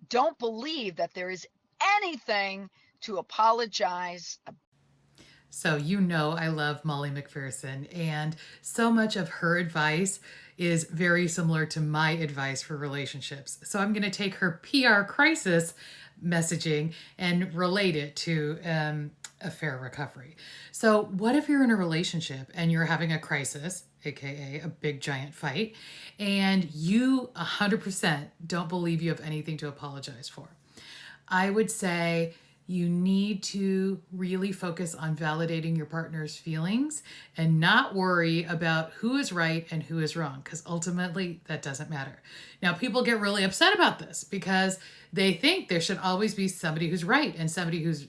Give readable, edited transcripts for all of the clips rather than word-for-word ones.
don't believe that there is anything to apologize about. So, I love Molly McPherson, and so much of her advice is very similar to my advice for relationships. So, I'm going to take her PR crisis messaging and relate it to affair recovery. So, what if you're in a relationship and you're having a crisis, aka a big giant fight, and you 100% don't believe you have anything to apologize for? I would say you need to really focus on validating your partner's feelings and not worry about who is right and who is wrong, because ultimately that doesn't matter. Now, people get really upset about this because they think there should always be somebody who's right and somebody who's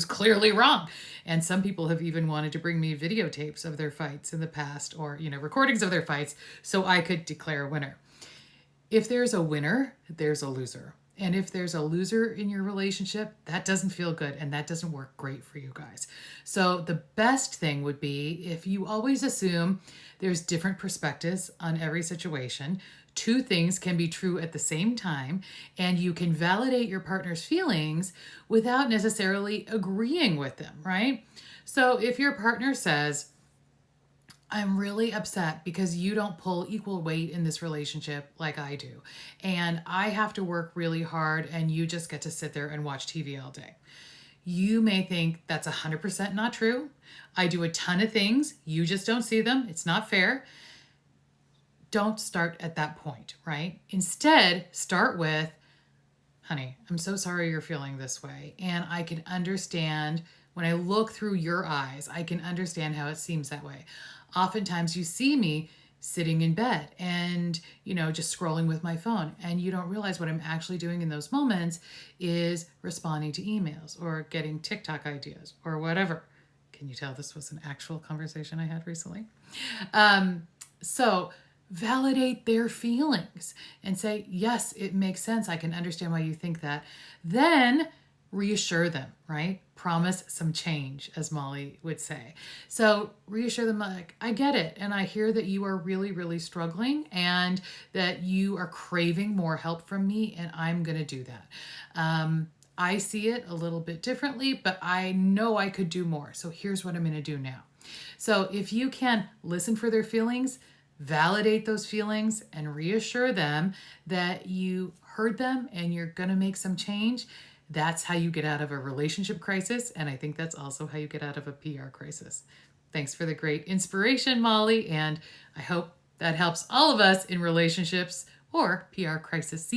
clearly wrong. And some people have even wanted to bring me videotapes of their fights in the past, or recordings of their fights, so I could declare a winner. If there's a winner, there's a loser. And if there's a loser in your relationship, that doesn't feel good and that doesn't work great for you guys. So, the best thing would be if you always assume there's different perspectives on every situation. Two things can be true at the same time, and you can validate your partner's feelings without necessarily agreeing with them, right? So, if your partner says, I'm really upset because you don't pull equal weight in this relationship like I do. And I have to work really hard and you just get to sit there and watch TV all day. You may think that's 100% not true. I do a ton of things. You just don't see them. It's not fair. Don't start at that point, right? Instead, start with, honey, I'm so sorry you're feeling this way. And I can understand when I look through your eyes, I can understand how it seems that way. Oftentimes you see me sitting in bed and, just scrolling with my phone. And you don't realize what I'm actually doing in those moments is responding to emails or getting TikTok ideas or whatever. Can you tell this was an actual conversation I had recently? So validate their feelings and say, yes, it makes sense. I can understand why you think that. Then reassure them, right? Promise some change, as Molly would say. So reassure them, like, I get it. And I hear that you are really, really struggling and that you are craving more help from me. And I'm going to do that. I see it a little bit differently, but I know I could do more. So here's what I'm going to do now. So if you can listen for their feelings, validate those feelings, and reassure them that you heard them and you're going to make some change, that's how you get out of a relationship crisis. And I think that's also how you get out of a PR crisis. Thanks for the great inspiration, Molly. And I hope that helps all of us in relationships or PR crises.